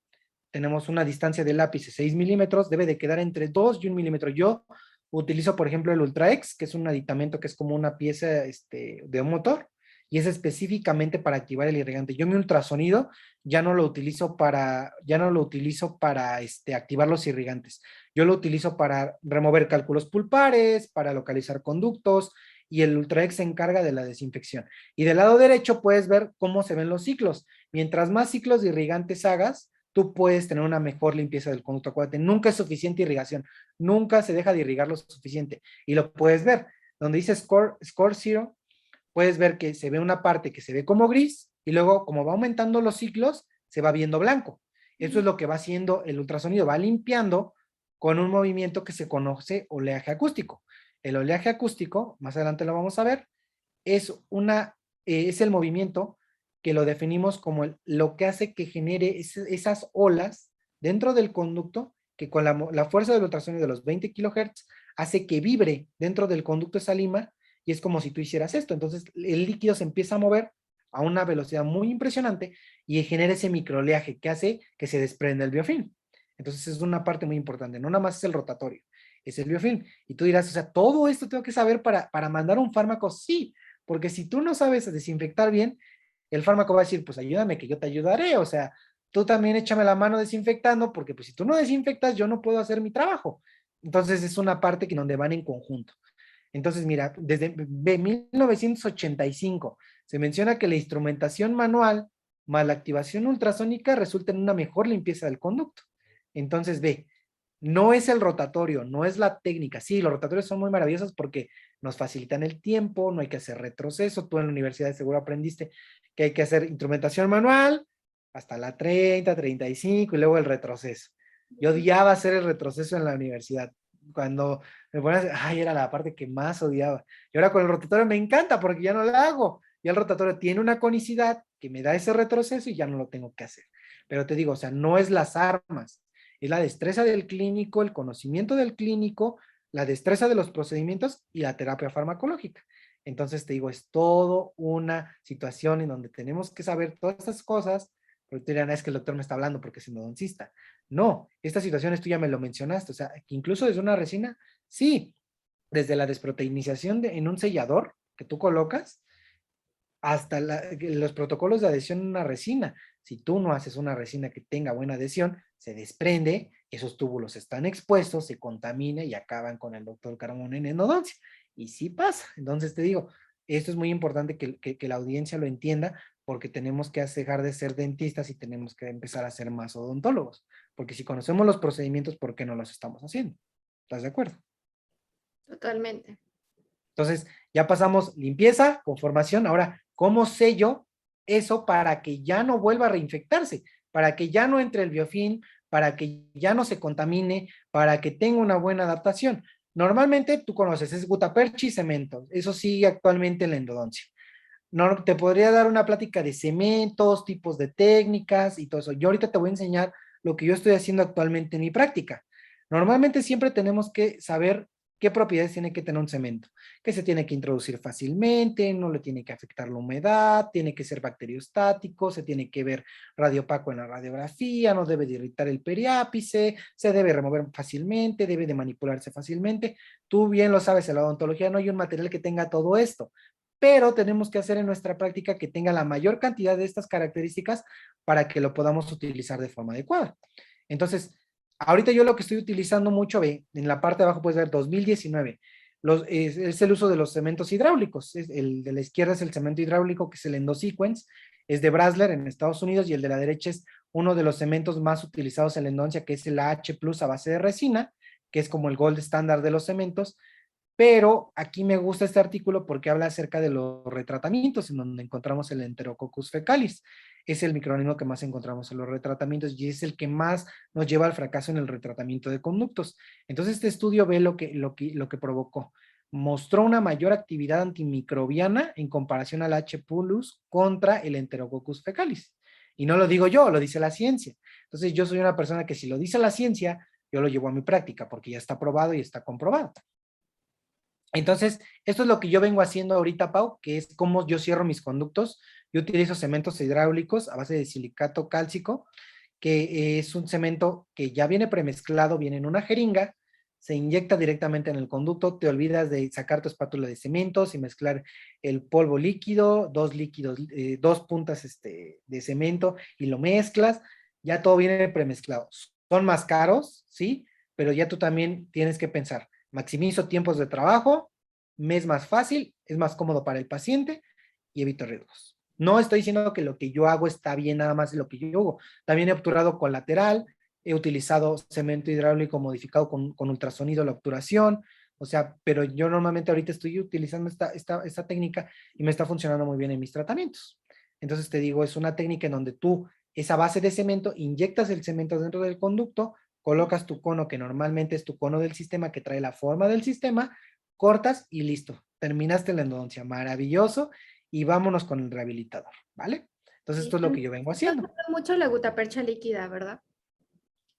Speaker 1: tenemos una distancia del lápiz de 6 milímetros, debe de quedar entre 2 y 1 milímetro. Yo utilizo, por ejemplo, el UltraX, que es un aditamento que es como una pieza de un motor, y es específicamente para activar el irrigante. Yo mi ultrasonido ya no lo utilizo para activar los irrigantes. Yo lo utilizo para remover cálculos pulpares, para localizar conductos, y el UltraX se encarga de la desinfección. Y del lado derecho puedes ver cómo se ven los ciclos. Mientras más ciclos de irrigantes hagas, tú puedes tener una mejor limpieza del conducto. Acuérdate, nunca es suficiente irrigación, nunca se deja de irrigar lo suficiente. Y lo puedes ver, donde dice score zero, puedes ver que se ve una parte que se ve como gris y luego como va aumentando los ciclos, se va viendo blanco. Eso es lo que va haciendo el ultrasonido, va limpiando con un movimiento que se conoce oleaje acústico. El oleaje acústico, más adelante lo vamos a ver, es el movimiento que lo definimos como lo que hace que genere esas olas dentro del conducto, que con la fuerza del ultrasonido de los 20 kilohertz hace que vibre dentro del conducto esa lima y es como si tú hicieras esto. Entonces el líquido se empieza a mover a una velocidad muy impresionante y genera ese microleaje que hace que se desprenda el biofilm. Entonces es una parte muy importante, no nada más es el rotatorio, es el biofilm. Y tú dirás, o sea, todo esto tengo que saber para mandar un fármaco, sí, porque si tú no sabes desinfectar bien, el fármaco va a decir, pues ayúdame que yo te ayudaré, o sea, tú también échame la mano desinfectando, porque pues si tú no desinfectas, yo no puedo hacer mi trabajo. Entonces es una parte que donde van en conjunto. Entonces, mira, desde 1985 se menciona que la instrumentación manual más la activación ultrasónica resulta en una mejor limpieza del conducto. Entonces, ve, no es el rotatorio, no es la técnica. Sí, los rotatorios son muy maravillosos porque nos facilitan el tiempo, no hay que hacer retroceso. Tú en la universidad de seguro aprendiste que hay que hacer instrumentación manual hasta la 30, 35 y luego el retroceso. Yo odiaba hacer el retroceso en la universidad. cuando me pones, ay, era la parte que más odiaba. Y ahora con el rotatorio me encanta porque ya no la hago. Y el rotatorio tiene una conicidad que me da ese retroceso y ya no lo tengo que hacer. Pero te digo, o sea, no es las armas, es la destreza del clínico, el conocimiento del clínico, la destreza de los procedimientos y la terapia farmacológica. Entonces te digo, es todo una situación en donde tenemos que saber todas estas cosas, porque te dirán, es que el doctor me está hablando porque es endodoncista. No, estas situaciones tú ya me lo mencionaste, o sea, que incluso desde una resina, sí, desde la desproteinización en un sellador que tú colocas, hasta los protocolos de adhesión en una resina. Si tú no haces una resina que tenga buena adhesión, se desprende, esos túbulos están expuestos, se contamina y acaban con el doctor Carmona en endodoncia. Y sí pasa. Entonces te digo, esto es muy importante que la audiencia lo entienda porque tenemos que dejar de ser dentistas y tenemos que empezar a ser más odontólogos. Porque si conocemos los procedimientos, ¿por qué no los estamos haciendo? ¿Estás de acuerdo?
Speaker 2: Totalmente.
Speaker 1: Entonces, ya pasamos limpieza, conformación. Ahora, ¿cómo sello eso para que ya no vuelva a reinfectarse? Para que ya no entre el biofilm, para que ya no se contamine, para que tenga una buena adaptación. Normalmente, tú conoces, es gutapercha y cemento. Eso sigue actualmente en la endodoncia. No, te podría dar una plática de cementos, tipos de técnicas y todo eso. Yo ahorita te voy a enseñar lo que yo estoy haciendo actualmente en mi práctica. Normalmente siempre tenemos que saber qué propiedades tiene que tener un cemento, que se tiene que introducir fácilmente, no le tiene que afectar la humedad, tiene que ser bacteriostático, se tiene que ver radiopaco en la radiografía, no debe de irritar el periápice, se debe remover fácilmente, debe de manipularse fácilmente. Tú bien lo sabes, en la odontología no hay un material que tenga todo esto, pero tenemos que hacer en nuestra práctica que tenga la mayor cantidad de estas características para que lo podamos utilizar de forma adecuada. Entonces, ahorita yo lo que estoy utilizando mucho, ve, en la parte de abajo puedes ver 2019, es el uso de los cementos hidráulicos. El de la izquierda es el cemento hidráulico, que es el EndoSequence, es de Brasler en Estados Unidos, y el de la derecha es uno de los cementos más utilizados en la endodoncia, que es el H Plus a base de resina, que es como el gold estándar de los cementos. Pero aquí me gusta este artículo porque habla acerca de los retratamientos, en donde encontramos el Enterococcus fecalis. Es el microorganismo que más encontramos en los retratamientos y es el que más nos lleva al fracaso en el retratamiento de conductos. Entonces este estudio ve lo que provocó. Mostró una mayor actividad antimicrobiana en comparación al H. pylus contra el Enterococcus fecalis. Y no lo digo yo, lo dice la ciencia. Entonces yo soy una persona que si lo dice la ciencia, yo lo llevo a mi práctica porque ya está probado y está comprobado. Entonces, esto es lo que yo vengo haciendo ahorita, Pau, que es cómo yo cierro mis conductos. Yo utilizo cementos hidráulicos a base de silicato cálcico, que es un cemento que ya viene premezclado, viene en una jeringa, se inyecta directamente en el conducto, te olvidas de sacar tu espátula de cementos y mezclar el polvo líquido, dos líquidos, dos puntas de cemento y lo mezclas, ya todo viene premezclado. Son más caros, ¿sí? Pero ya tú también tienes que pensar, maximizo tiempos de trabajo, me es más fácil, es más cómodo para el paciente y evito riesgos. No estoy diciendo que lo que yo hago está bien, nada más de lo que yo hago. También he obturado colateral, he utilizado cemento hidráulico modificado con ultrasonido la obturación, o sea, pero yo normalmente ahorita estoy utilizando esta técnica y me está funcionando muy bien en mis tratamientos. Entonces te digo, es una técnica en donde tú, esa base de cemento, inyectas el cemento dentro del conducto, colocas tu cono, que normalmente es tu cono del sistema, que trae la forma del sistema, cortas y listo. Terminaste la endodoncia. Maravilloso. Y vámonos con el rehabilitador, ¿vale? Entonces
Speaker 2: Sí,
Speaker 1: esto es lo que
Speaker 2: también
Speaker 1: yo vengo
Speaker 2: se está
Speaker 1: haciendo.
Speaker 2: usando mucho la gutapercha líquida, ¿verdad?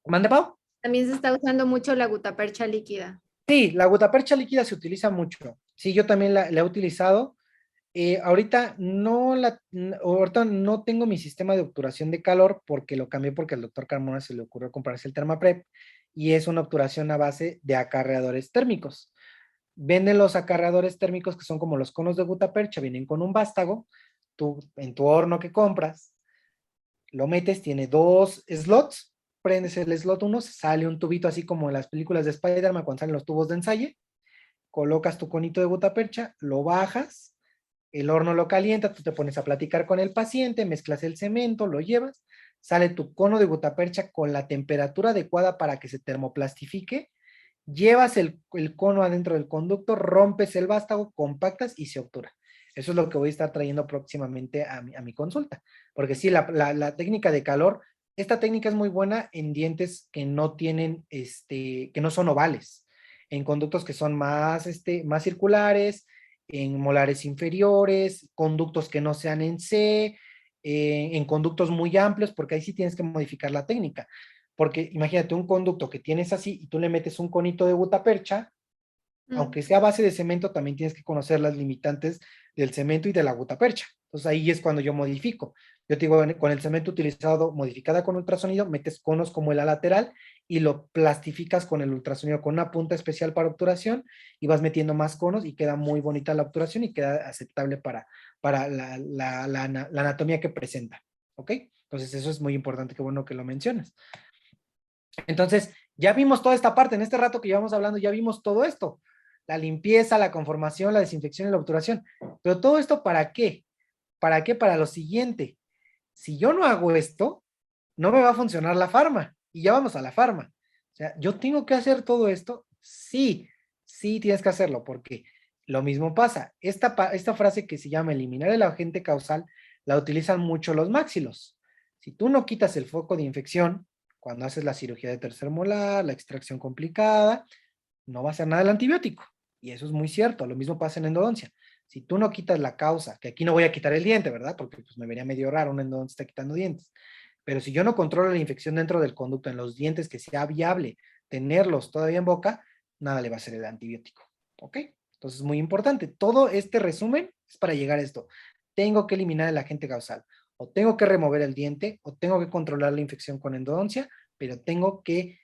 Speaker 1: ¿Mande, Pau?
Speaker 2: También se está usando mucho la gutapercha líquida.
Speaker 1: Sí, la gutapercha líquida se utiliza mucho. Sí, yo también la he utilizado. Ahorita no tengo mi sistema de obturación de calor porque lo cambié porque al doctor Carmona se le ocurrió comprarse el Thermaprep y es una obturación a base de acarreadores térmicos. Venden los acarreadores térmicos que son como los conos de gutapercha, vienen con un vástago, tú en tu horno que compras, lo metes, tiene dos slots, prendes el slot uno, sale un tubito así como en las películas de Spider-Man cuando salen los tubos de ensayo, colocas tu conito de gutapercha, lo bajas, el horno lo calienta, tú te pones a platicar con el paciente, mezclas el cemento, lo llevas, sale tu cono de gutapercha con la temperatura adecuada para que se termoplastifique, llevas el cono adentro del conducto, rompes el vástago, compactas y se obtura. Eso es lo que voy a estar trayendo próximamente a mi consulta. Porque sí, la técnica de calor, esta técnica es muy buena en dientes que no tienen, que no son ovales. en conductos que son más, más circulares, en molares inferiores, conductos que no sean en C, en conductos muy amplios, porque ahí sí tienes que modificar la técnica. Porque imagínate un conducto que tienes así y tú le metes un conito de gutapercha,
Speaker 2: Mm.
Speaker 1: aunque sea a base de cemento, también tienes que conocer las limitantes del cemento y de la gutapercha. Entonces ahí es cuando yo modifico. Yo te digo, con el cemento utilizado, modificada con ultrasonido, metes conos como el A lateral y lo plastificas con el ultrasonido con una punta especial para obturación y vas metiendo más conos y queda muy bonita la obturación y queda aceptable para la anatomía que presenta. ¿Ok? Entonces eso es muy importante, qué bueno que lo mencionas. Entonces, ya vimos toda esta parte, en este rato que llevamos hablando, ya vimos todo esto. La limpieza, la conformación, la desinfección y la obturación. Pero todo esto, ¿para qué? ¿Para qué? Para lo siguiente. Si yo no hago esto, no me va a funcionar la farma. Y ya vamos a la farma. O sea, ¿yo tengo que hacer todo esto? Sí, sí tienes que hacerlo, porque lo mismo pasa. Esta frase que se llama eliminar el agente causal, la utilizan mucho los maxilos. Si tú no quitas el foco de infección, cuando haces la cirugía de tercer molar, la extracción complicada, no va a hacer nada el antibiótico. Y eso es muy cierto. Lo mismo pasa en endodoncia. Si tú no quitas la causa, que aquí no voy a quitar el diente, ¿verdad? Porque pues me vería medio raro un endodoncista quitando dientes. Pero si yo no controlo la infección dentro del conducto, en los dientes, que sea viable tenerlos todavía en boca, nada le va a hacer el antibiótico. ¿Ok? Entonces es muy importante. Todo este resumen es para llegar a esto. Tengo que eliminar el agente causal. O tengo que remover el diente, o tengo que controlar la infección con endodoncia, pero tengo que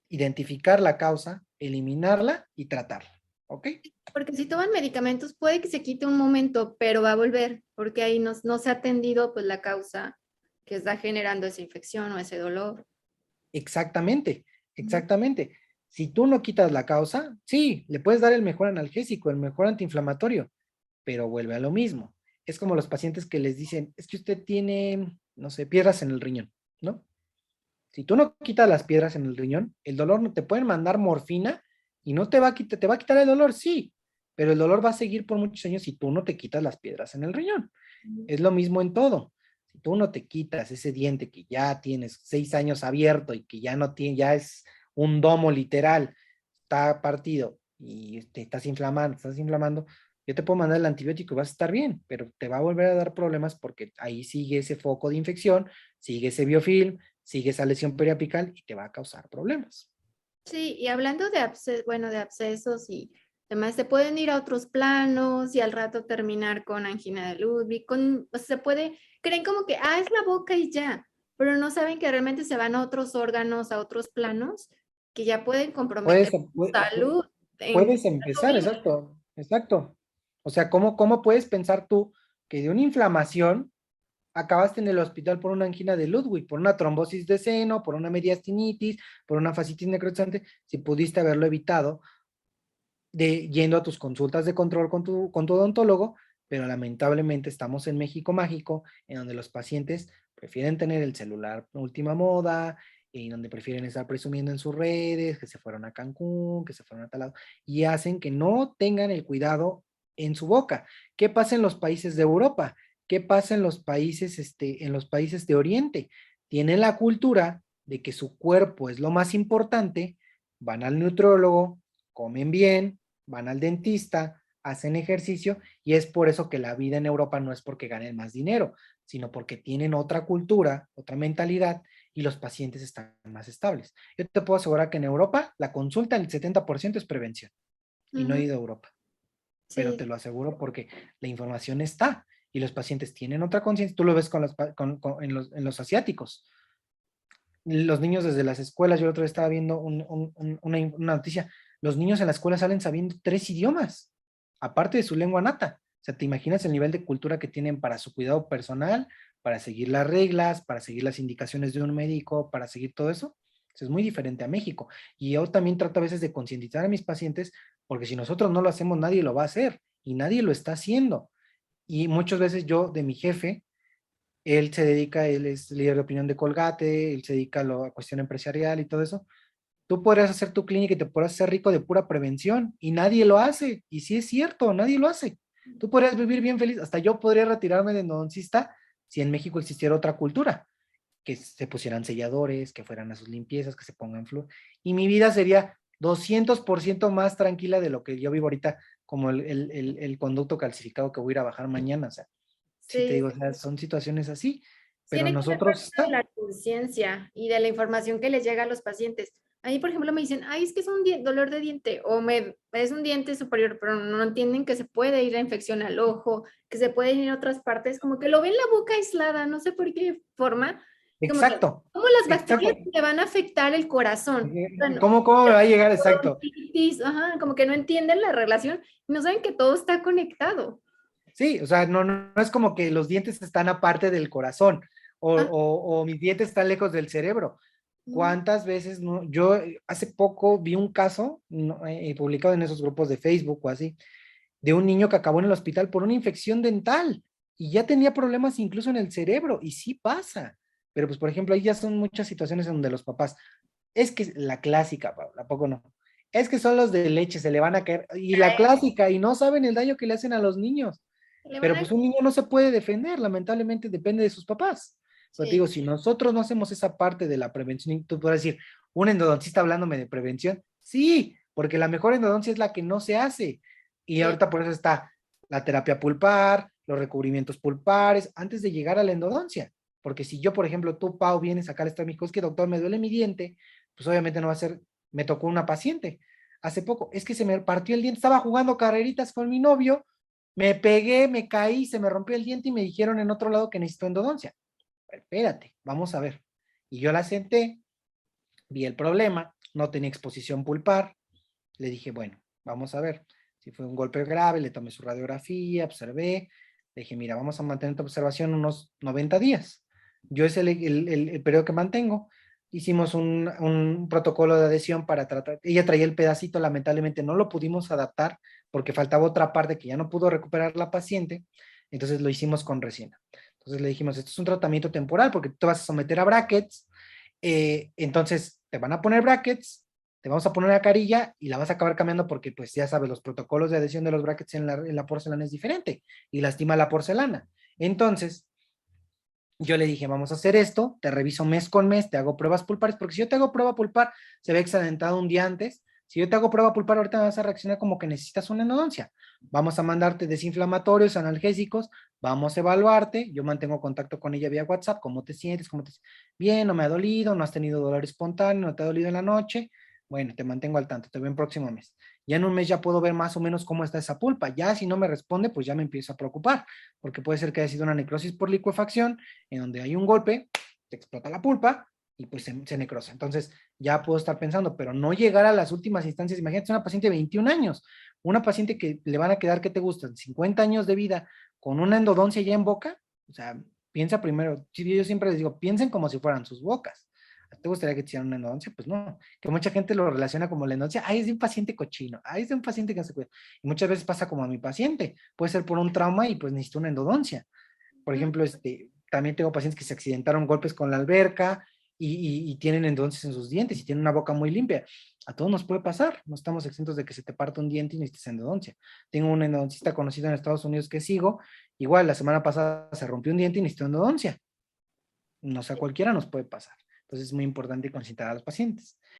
Speaker 1: identificar la causa, eliminarla y tratarla. ¿Ok?
Speaker 2: Porque si toman medicamentos puede que se quite un momento, pero va a volver, porque ahí no se ha atendido pues la causa que está generando esa infección o ese dolor.
Speaker 1: Exactamente, exactamente. Si tú no quitas la causa, sí, le puedes dar el mejor analgésico, el mejor antiinflamatorio, pero vuelve a lo mismo. Es como los pacientes que les dicen, es que usted tiene, no sé, piedras en el riñón, ¿no? Si tú no quitas las piedras en el riñón, el dolor no te pueden mandar morfina y no te va a quitar, te va a quitar el dolor, sí, pero el dolor va a seguir por muchos años si tú no te quitas las piedras en el riñón. Es lo mismo en todo. Si tú no te quitas ese diente que ya tienes 6 años abierto y que ya no tiene, ya es un domo literal, está partido y te estás inflamando, yo te puedo mandar el antibiótico y vas a estar bien, pero te va a volver a dar problemas porque ahí sigue ese foco de infección, sigue ese biofilm, sigue esa lesión periapical y te va a causar problemas.
Speaker 2: Sí, y hablando de bueno, de abscesos y demás, se pueden ir a otros planos y al rato terminar con angina de Ludwig, o sea, se puede, creen como que, es la boca y ya, pero no saben que realmente se van a otros órganos, a otros planos, que ya pueden
Speaker 1: Puedes,
Speaker 2: comprometer su
Speaker 1: pu- pu-
Speaker 2: salud en
Speaker 1: puedes
Speaker 2: cierto
Speaker 1: empezar,
Speaker 2: vínculo.
Speaker 1: exacto, exacto. O sea, ¿cómo puedes pensar tú que de una inflamación acabaste en el hospital por una angina de Ludwig, por una trombosis de seno, por una mediastinitis, por una fascitis necrotizante, si pudiste haberlo evitado yendo a tus consultas de control con tu odontólogo, pero lamentablemente estamos en México mágico, en donde los pacientes prefieren tener el celular última moda, y donde prefieren estar presumiendo en sus redes, que se fueron a Cancún, que se fueron a tal lado, y hacen que no tengan el cuidado en su boca. ¿Qué pasa en los países de Europa? ¿Qué pasa en los países de Oriente? Tienen la cultura de que su cuerpo es lo más importante, van al nutriólogo, comen bien, van al dentista, hacen ejercicio y es por eso que la vida en Europa no es porque ganen más dinero, sino porque tienen otra cultura, otra mentalidad y los pacientes están más estables. Yo te puedo asegurar que en Europa la consulta el 70% es prevención y no he
Speaker 2: Ujú.
Speaker 1: ido a Europa, pero te
Speaker 2: Sí,
Speaker 1: lo aseguro porque la información está y los pacientes tienen otra conciencia. Tú lo ves en los asiáticos. Los niños desde las escuelas, yo el otro día estaba viendo una noticia, los niños en la escuela salen sabiendo 3 idiomas, aparte de su lengua nata. O sea, ¿te imaginas el nivel de cultura que tienen para su cuidado personal, para seguir las reglas, para seguir las indicaciones de un médico, para seguir todo eso? Es muy diferente a México. Y yo también trato a veces de concientizar a mis pacientes, porque si nosotros no lo hacemos, nadie lo va a hacer y nadie lo está haciendo. Y muchas veces yo, de mi jefe, él es líder de opinión de Colgate, él se dedica a cuestión empresarial y todo eso. Tú podrías hacer tu clínica y te podrías hacer rico de pura prevención y nadie lo hace. Y sí es cierto, nadie lo hace. Tú podrías vivir bien feliz. Hasta yo podría retirarme de endodoncista si en México existiera otra cultura, que se pusieran selladores, que fueran a sus limpiezas, que se pongan flúor. Y mi vida sería 200% más tranquila de lo que yo vivo ahorita, como el conducto calcificado que voy a ir a bajar mañana. O sea, sí te
Speaker 2: Sí,
Speaker 1: digo, o sea, son situaciones así, pero
Speaker 2: tiene que ser
Speaker 1: nosotros
Speaker 2: parte de
Speaker 1: está.
Speaker 2: la conciencia y de la información que les llega a los pacientes. A mí, por ejemplo, me dicen, ay, es que es un dolor de diente o es un diente superior, pero no entienden que se puede ir la infección al ojo, que se puede ir a otras partes, como que lo ven la boca aislada, no sé por qué forma, como que,
Speaker 1: Exacto,
Speaker 2: ¿cómo las
Speaker 1: exacto.
Speaker 2: bacterias le van a afectar el corazón? Bueno,
Speaker 1: ¿Cómo me va a llegar? Exacto.
Speaker 2: ajá, como que no entienden la relación, no saben que todo está conectado.
Speaker 1: Sí, o sea, no es como que los dientes están aparte del corazón
Speaker 2: Ah,
Speaker 1: o mis dientes están lejos del cerebro.
Speaker 2: mm,
Speaker 1: ¿Cuántas veces no? Yo hace poco vi un caso publicado en esos grupos de Facebook o así, de un niño que acabó en el hospital por una infección dental y ya tenía problemas incluso en el cerebro y sí pasa. Pero pues, por ejemplo, ahí ya son muchas situaciones en donde los papás, es que la clásica, Paula, ¿a poco no? Es que son los de leche, se le van a caer. Y la clásica, y no saben el daño que le hacen a los niños.
Speaker 2: le van
Speaker 1: Pero
Speaker 2: a...
Speaker 1: pues un niño no se puede defender, lamentablemente depende de sus papás. Pero te
Speaker 2: Sí.
Speaker 1: digo, si nosotros no hacemos esa parte de la prevención, y tú puedes decir, un endodoncista hablándome de prevención, sí, porque la mejor endodoncia es la que no se hace. Y
Speaker 2: Sí.
Speaker 1: ahorita por eso está la terapia pulpar, los recubrimientos pulpares, antes de llegar a la endodoncia. Porque si yo, por ejemplo, tú, Pau, vienes a sacar esto a mi hijo, es que doctor, me duele mi diente, pues obviamente no va a ser, me tocó una paciente hace poco, es que se me partió el diente, estaba jugando carreritas con mi novio, me pegué, me caí, se me rompió el diente y me dijeron en otro lado que necesito endodoncia. Espérate, vamos a ver. Y yo la senté, vi el problema, no tenía exposición pulpar, le dije, bueno, vamos a ver. Si fue un golpe grave, le tomé su radiografía, observé, le dije, mira, vamos a mantener tu observación unos 90 días. Yo es el periodo que mantengo. Hicimos un protocolo de adhesión para tratar. Ella traía el pedacito, lamentablemente no lo pudimos adaptar porque faltaba otra parte que ya no pudo recuperar la paciente. Entonces lo hicimos con resina. Entonces le dijimos, esto es un tratamiento temporal porque tú te vas a someter a brackets. Entonces te van a poner brackets, te vamos a poner una carilla y la vas a acabar cambiando porque, pues ya sabes, los protocolos de adhesión de los brackets en la porcelana es diferente y lastima la porcelana. Entonces, yo le dije, vamos a hacer esto, te reviso mes con mes, te hago pruebas pulpares, porque si yo te hago prueba pulpar, se ve excelentado un día antes. Si yo te hago prueba pulpar, ahorita vas a reaccionar como que necesitas una endodoncia. Vamos a mandarte desinflamatorios, analgésicos, vamos a evaluarte. Yo mantengo contacto con ella vía WhatsApp. ¿Cómo te sientes? Bien, no me ha dolido, no has tenido dolor espontáneo, no te ha dolido en la noche. Bueno, te mantengo al tanto, te veo en próximo mes. Ya en un mes ya puedo ver más o menos cómo está esa pulpa. Ya si no me responde, pues ya me empiezo a preocupar, porque puede ser que haya sido una necrosis por licuefacción en donde hay un golpe, te explota la pulpa y pues se necrosa. Entonces ya puedo estar pensando, pero no llegar a las últimas instancias. Imagínate una paciente de 21 años, una paciente que le van a quedar, ¿qué te gustan? 50 años de vida con una endodoncia ya en boca. O sea, piensa primero, yo siempre les digo, piensen como si fueran sus bocas. ¿Te gustaría que te hicieran una endodoncia? Pues no, que mucha gente lo relaciona como la endodoncia, ay, es de un paciente cochino, ay, es de un paciente que no se cuida. Y muchas veces pasa como a mi paciente, puede ser por un trauma y pues necesita una endodoncia. Por ejemplo, también tengo pacientes que se accidentaron golpes con la alberca y tienen entonces en sus dientes y tienen una boca muy limpia. A todos nos puede pasar, no estamos exentos de que se te parte un diente y necesites endodoncia. Tengo un endodoncista conocido en Estados Unidos que sigo, igual la semana pasada se rompió un diente y necesitó endodoncia. No sé, a cualquiera nos puede pasar. Entonces es muy importante consultar a los pacientes.